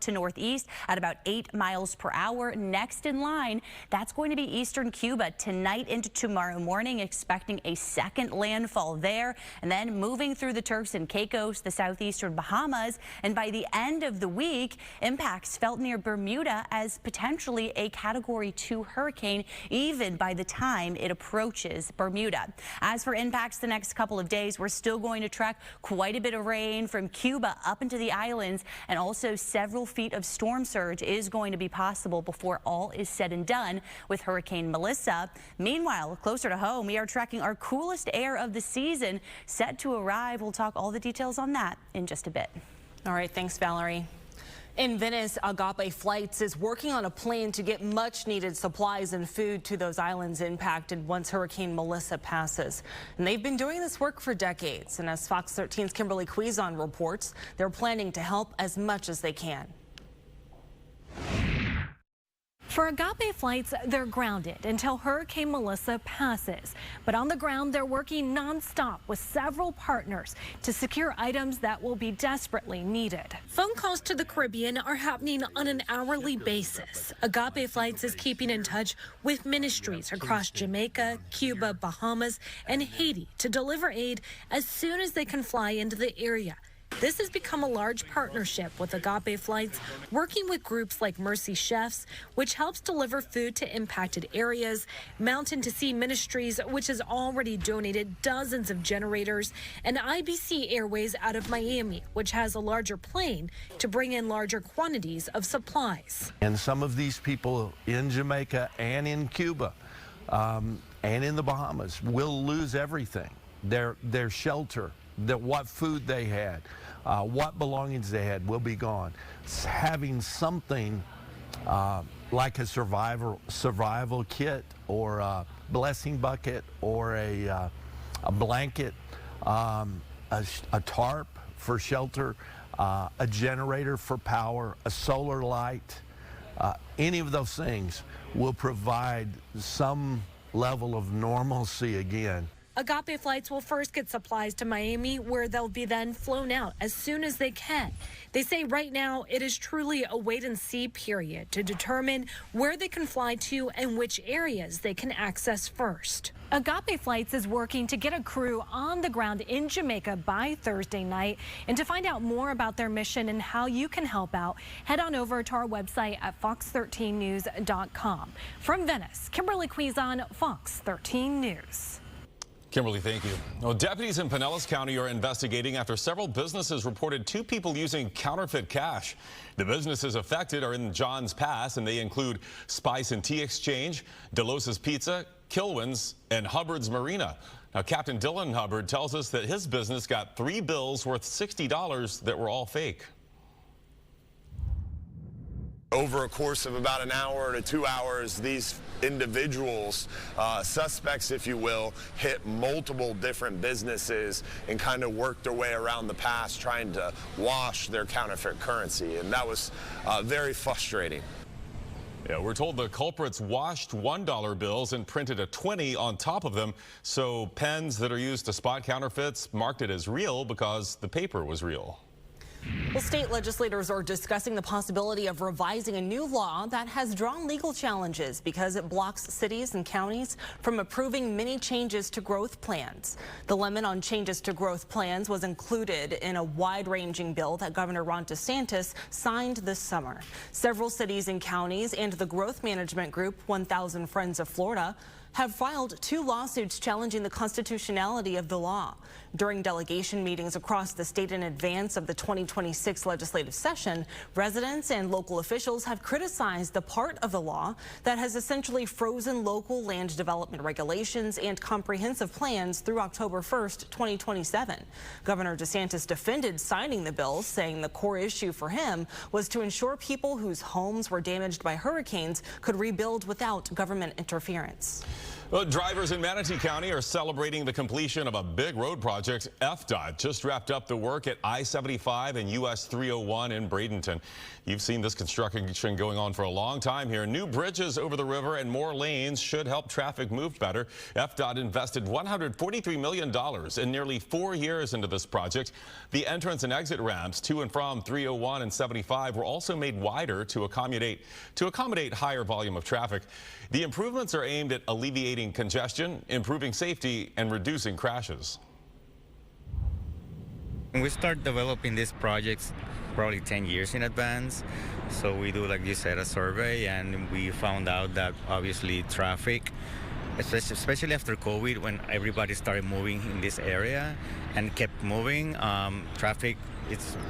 to northeast at about 8 miles per hour. Next in line, that's going to be eastern Cuba tonight into tomorrow morning, expecting a second landfall there, and then moving through the Turks and Caicos, the southeastern Bahamas, and by the end of the week, impacts felt near Bermuda as potentially a Category 2 hurricane, even by the time it approaches Bermuda. As for impacts the next couple of days, we're still going to track quite a bit of rain from Cuba up into the islands, and also several feet of storm surge is going to be possible before all is said and done with Hurricane Melissa. Meanwhile, closer to home, we are tracking our coolest air of the season set to arrive. We'll talk all the details on that in just a bit. All right, thanks, Valerie. In Venice, Agape Flights is working on a plan to get much needed supplies and food to those islands impacted once Hurricane Melissa passes. And they've been doing this work for decades. And as Fox 13's Kimberly Quizon reports, they're planning to help as much as they can. For Agape Flights, they're grounded until Hurricane Melissa passes. But on the ground, they're working nonstop with several partners to secure items that will be desperately needed. Phone calls to the Caribbean are happening on an hourly basis. Agape Flights is keeping in touch with ministries across Jamaica, Cuba, Bahamas, and Haiti to deliver aid as soon as they can fly into the area. This has become a large partnership with Agape Flights, working with groups like Mercy Chefs, which helps deliver food to impacted areas, Mountain to Sea Ministries, which has already donated dozens of generators, and IBC Airways out of Miami, which has a larger plane to bring in larger quantities of supplies. And some of these people in Jamaica and in Cuba and in the Bahamas will lose everything, their shelter, what food they had, what belongings they had will be gone. Having something like a survival kit or a blessing bucket or a blanket, a tarp for shelter, a generator for power, a solar light, any of those things will provide some level of normalcy again. Agape Flights will first get supplies to Miami, where they'll be then flown out as soon as they can. They say right now it is truly a wait-and-see period to determine where they can fly to and which areas they can access first. Agape Flights is working to get a crew on the ground in Jamaica by Thursday night. And to find out more about their mission and how you can help out, head on over to our website at fox13news.com. From Venice, Kimberly Quizon, Fox 13 News. Kimberly, thank you. Well, deputies in Pinellas County are investigating after several businesses reported 2 people using counterfeit cash. The businesses affected are in Johns Pass, and they include Spice and Tea Exchange, Delos's Pizza, Kilwin's, and Hubbard's Marina. Now, Captain Dylan Hubbard tells us that his business got 3 bills worth $60 that were all fake. Over a course of about an hour to 2 hours, these individuals, suspects if you will, hit multiple different businesses and kind of worked their way around the pass trying to wash their counterfeit currency, and that was very frustrating. Yeah, we're told the culprits washed $1 bills and printed a 20 on top of them, so pens that are used to spot counterfeits marked it as real because the paper was real. Well, state legislators are discussing the possibility of revising a new law that has drawn legal challenges because it blocks cities and counties from approving many changes to growth plans. The limit on changes to growth plans was included in a wide-ranging bill that Governor Ron DeSantis signed this summer. Several cities and counties and the growth management group 1,000 Friends of Florida have filed 2 lawsuits challenging the constitutionality of the law. During delegation meetings across the state in advance of the 2026 legislative session, residents and local officials have criticized the part of the law that has essentially frozen local land development regulations and comprehensive plans through October 1st, 2027. Governor DeSantis defended signing the bill, saying the core issue for him was to ensure people whose homes were damaged by hurricanes could rebuild without government interference. Well, drivers in Manatee County are celebrating the completion of a big road project. FDOT just wrapped up the work at I-75 and US 301 in Bradenton. You've seen this construction going on for a long time here. New bridges over the river and more lanes should help traffic move better. FDOT invested $143 million in nearly 4 years into this project. The entrance and exit ramps to and from 301 and 75 were also made wider to accommodate higher volume of traffic. The improvements are aimed at alleviating congestion, improving safety, and reducing crashes. We start developing these projects probably 10 years in advance. So we do, like you said, a survey, and we found out that obviously traffic, especially after COVID, when everybody started moving in this area and kept moving, traffic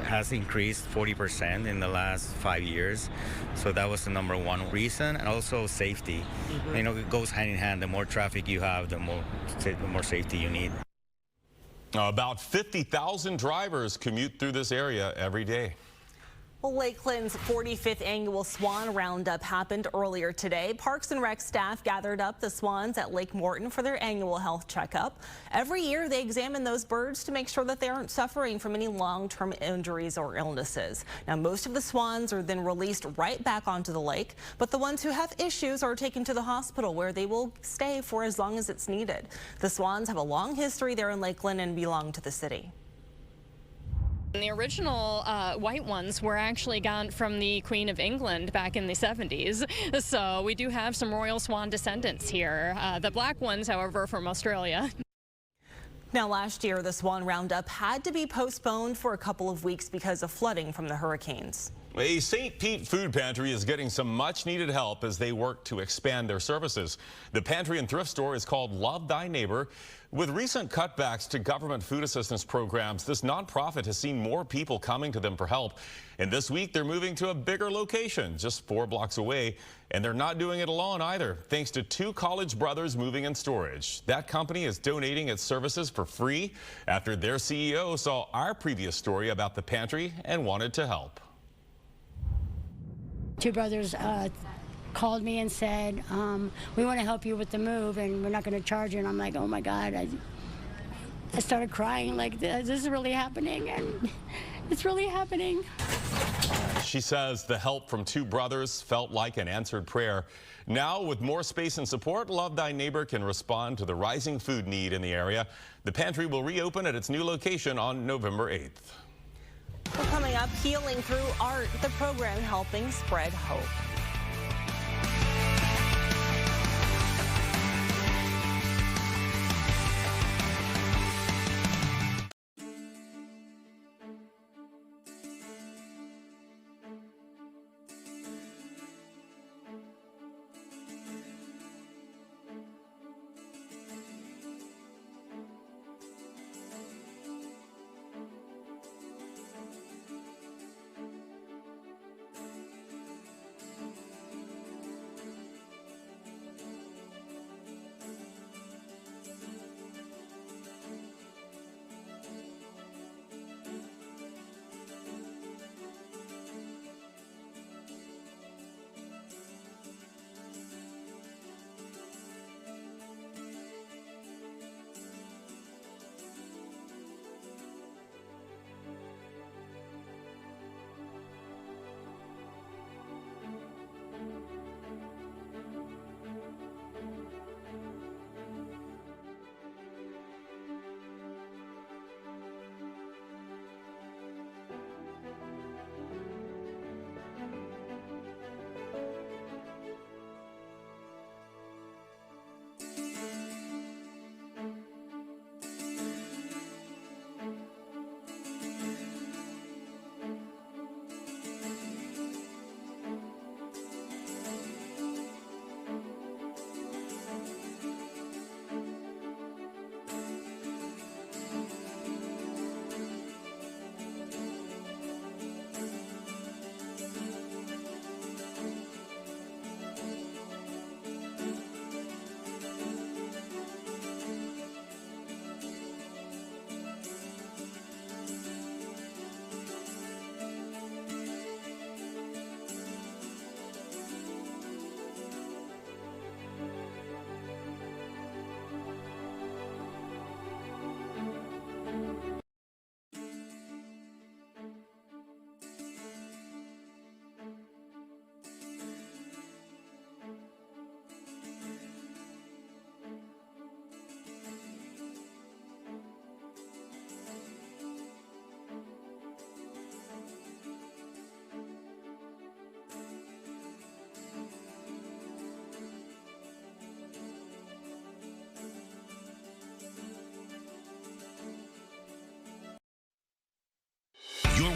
has increased 40% in the last 5 years. So that was the #1 reason, and also safety. You know, it goes hand in hand. The more traffic you have, the more safety you need. About 50,000 drivers commute through this area every day. Well, Lakeland's 45th annual Swan Roundup happened earlier today. Parks and Rec staff gathered up the swans at Lake Morton for their annual health checkup. Every year, they examine those birds to make sure that they aren't suffering from any long-term injuries or illnesses. Now, most of the swans are then released right back onto the lake, but the ones who have issues are taken to the hospital, where they will stay for as long as it's needed. The swans have a long history there in Lakeland and belong to the city. The original white ones were actually got from the Queen of England back in the 70s. So we do have some royal swan descendants here. The black ones, however, from Australia. Now, last year, the Swan Roundup had to be postponed for a couple of weeks because of flooding from the hurricanes. A St. Pete food pantry is getting some much needed help as they work to expand their services. The pantry and thrift store is called Love Thy Neighbor. With recent cutbacks to government food assistance programs, this nonprofit has seen more people coming to them for help. And this week, they're moving to a bigger location just 4 blocks away. And they're not doing it alone either, thanks to 2 college brothers moving in storage. That company is donating its services for free after their CEO saw our previous story about the pantry and wanted to help. 2 brothers called me and said, we want to help you with the move, and we're not going to charge you. And I'm like, oh my God. I started crying, like, this is really happening, and it's really happening. She says the help from 2 brothers felt like an answered prayer. Now, with more space and support, Love Thy Neighbor can respond to the rising food need in the area. The pantry will reopen at its new location on November 8th. Well, coming up, Healing Through Art, the program helping spread hope.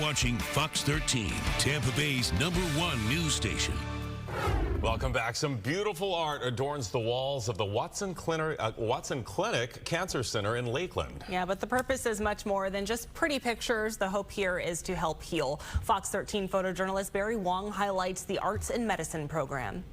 watching Fox 13, Tampa Bay's #1 news station. Welcome back. Some beautiful art adorns the walls of the Watson Clinic Cancer Center in Lakeland. Yeah, but the purpose is much more than just pretty pictures. The hope here is to help heal. Fox 13 photojournalist Barry Wong highlights the Arts and Medicine program.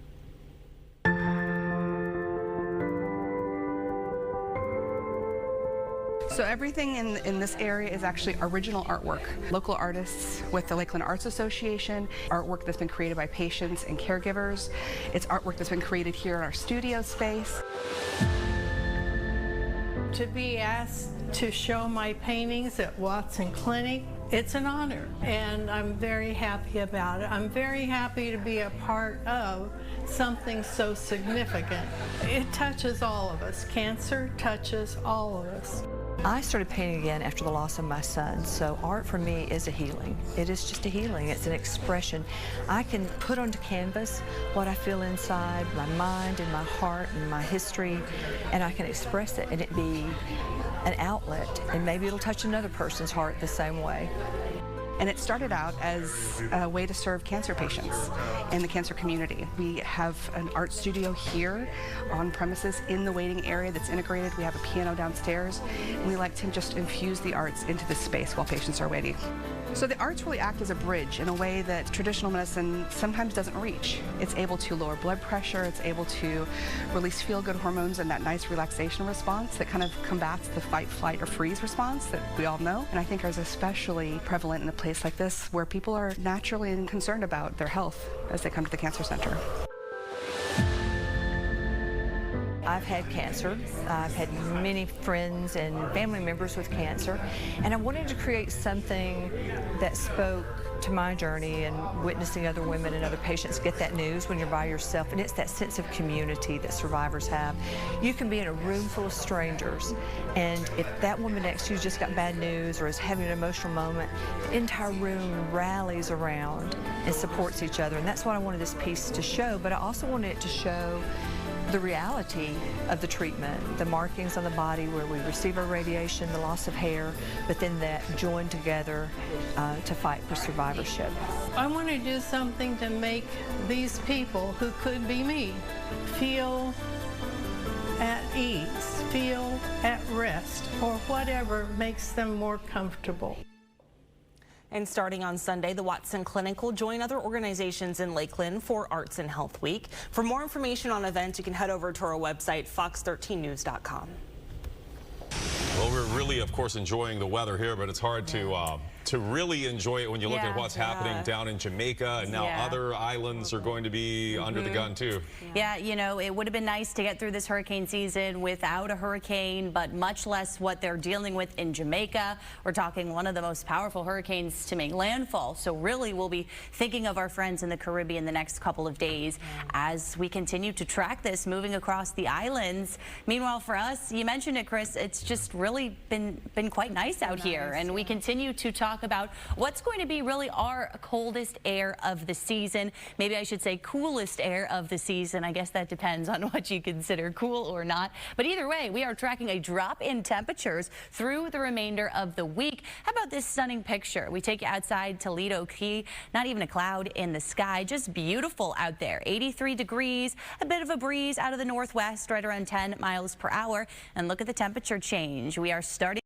So everything in this area is actually original artwork. Local artists with the Lakeland Arts Association, artwork that's been created by patients and caregivers. It's artwork that's been created here in our studio space. To be asked to show my paintings at Watson Clinic, it's an honor, and I'm very happy about it. I'm very happy to be a part of something so significant. It touches all of us. Cancer touches all of us. I started painting again after the loss of my son, so art for me is a healing. It is just a healing. It's an expression. I can put onto canvas what I feel inside, my mind and my heart and my history, and I can express it and it be an outlet, and maybe it'll touch another person's heart the same way. And it started out as a way to serve cancer patients in the cancer community. We have an art studio here on premises in the waiting area that's integrated. We have a piano downstairs, and we like to just infuse the arts into this space while patients are waiting. So the arts really act as a bridge in a way that traditional medicine sometimes doesn't reach. It's able to lower blood pressure, it's able to release feel-good hormones and that nice relaxation response that kind of combats the fight, flight, or freeze response that we all know, and I think is especially prevalent in a place like this where people are naturally concerned about their health as they come to the cancer center. I've had cancer. I've had many friends and family members with cancer, and I wanted to create something that spoke to my journey and witnessing other women and other patients get that news when you're by yourself, and it's that sense of community that survivors have. You can be in a room full of strangers, and if that woman next to you just got bad news or is having an emotional moment, the entire room rallies around and supports each other, and that's what I wanted this piece to show, but I also wanted it to show the reality of the treatment, the markings on the body where we receive our radiation, the loss of hair, but then that joined together to fight for survivorship. I want to do something to make these people, who could be me, feel at ease, feel at rest, or whatever makes them more comfortable. And starting on Sunday, the Watson Clinic will join other organizations in Lakeland for Arts and Health Week. For more information on events, you can head over to our website, fox13news.com. Well, we're really, of course, enjoying the weather here, but it's hard to really enjoy it when you look at what's happening down in Jamaica, and now other islands are going to be under the gun too. Yeah, you know, it would have been nice to get through this hurricane season without a hurricane, but much less what they're dealing with in Jamaica. We're talking one of the most powerful hurricanes to make landfall. So really, we'll be thinking of our friends in the Caribbean the next couple of days as we continue to track this moving across the islands. Meanwhile, for us, you mentioned it, Chris, it's just really been quite nice out here, and we continue to talk about what's going to be really our coldest air of the season. Maybe I should say coolest air of the season. I guess that depends on what you consider cool or not. But either way, we are tracking a drop in temperatures through the remainder of the week. How about this stunning picture? We take you outside Toledo Key. Not even a cloud in the sky. Just beautiful out there. 83 degrees, a bit of a breeze out of the northwest, right around 10 miles per hour. And look at the temperature change. We are starting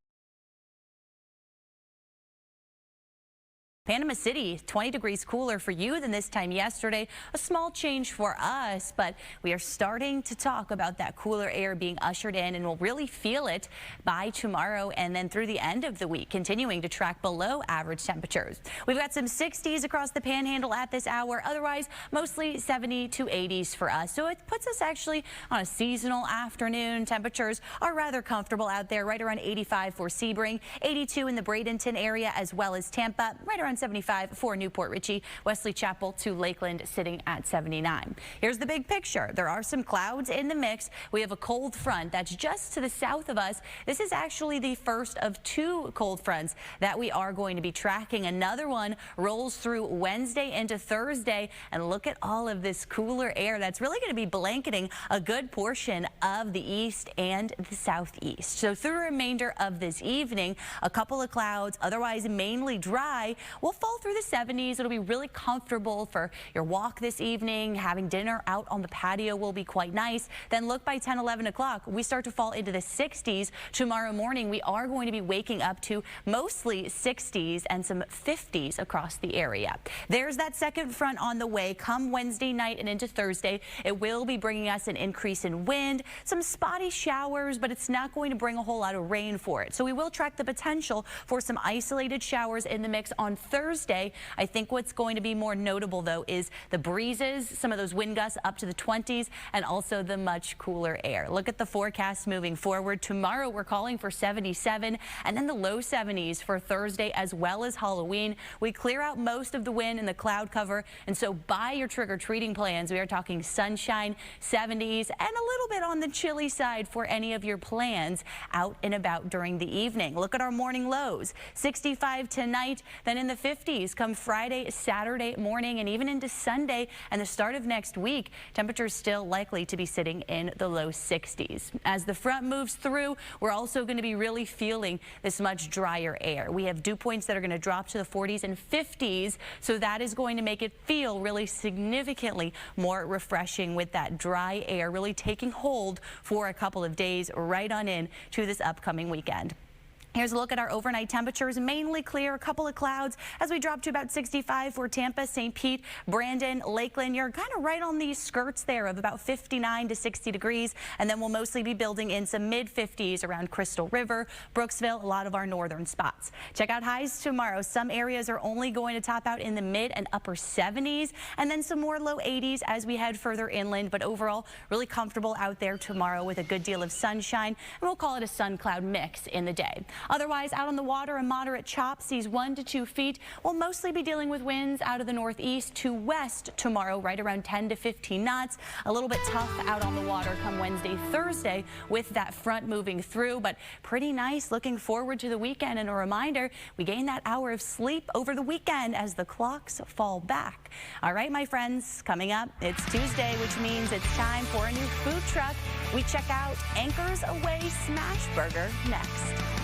Panama City, 20 degrees cooler for you than this time yesterday. A small change for us, but we are starting to talk about that cooler air being ushered in, and we'll really feel it by tomorrow and then through the end of the week, continuing to track below average temperatures. We've got some 60s across the panhandle at this hour. Otherwise, mostly 70 to 80s for us. So it puts us actually on a seasonal afternoon. Temperatures are rather comfortable out there, right around 85 for Sebring, 82 in the Bradenton area, as well as Tampa, right around 75 for Newport Richey, Wesley Chapel to Lakeland sitting at 79. Here's the big picture. There are some clouds in the mix. We have a cold front that's just to the south of us. This is actually the first of two cold fronts that we are going to be tracking. Another one rolls through Wednesday into Thursday, and look at all of this cooler air that's really going to be blanketing a good portion of the east and the southeast. So through the remainder of this evening, a couple of clouds, otherwise mainly dry. will fall through the 70s. It'll be really comfortable for your walk this evening. Having dinner out on the patio will be quite nice. Then look, by 10, 11 o'clock, we start to fall into the 60s. Tomorrow morning, we are going to be waking up to mostly 60s and some 50s across the area. There's that second front on the way. Come Wednesday night and into Thursday, it will be bringing us an increase in wind, some spotty showers, but it's not going to bring a whole lot of rain for it. So we will track the potential for some isolated showers in the mix on Thursday. I think what's going to be more notable, though, is the breezes, some of those wind gusts up to the 20s, and also the much cooler air. Look at the forecast moving forward. Tomorrow, we're calling for 77 and then the low 70s for Thursday as well as Halloween. We clear out most of the wind and the cloud cover, and so by your trick-or-treating plans, we are talking sunshine, 70s, and a little bit on the chilly side for any of your plans out and about during the evening. Look at our morning lows. 65 tonight, then in the 50s come Friday, Saturday morning, and even into Sunday and the start of next week. Temperatures still likely to be sitting in the low 60s. As the front moves through, we're also going to be really feeling this much drier air. We have dew points that are going to drop to the 40s and 50s, so that is going to make it feel really significantly more refreshing with that dry air really taking hold for a couple of days right on in to this upcoming weekend. Here's a look at our overnight temperatures. Mainly clear, a couple of clouds as we drop to about 65 for Tampa, St. Pete, Brandon, Lakeland. You're kind of right on these skirts there of about 59 to 60 degrees. And then we'll mostly be building in some mid-50s around Crystal River, Brooksville, a lot of our northern spots. Check out highs tomorrow. Some areas are only going to top out in the mid and upper 70s, and then some more low 80s as we head further inland. But overall, really comfortable out there tomorrow with a good deal of sunshine. And we'll call it a sun-cloud mix in the day. Otherwise, out on the water, a moderate chop, seas 1 to 2 feet. We'll mostly be dealing with winds out of the northeast to west tomorrow, right around 10 to 15 knots. A little bit tough out on the water come Wednesday, Thursday with that front moving through, but pretty nice. Looking forward to the weekend. And a reminder, we gain that hour of sleep over the weekend as the clocks fall back. All right, my friends, coming up, it's Tuesday, which means it's time for a new food truck. We check out Anchors Away Smash Burger next.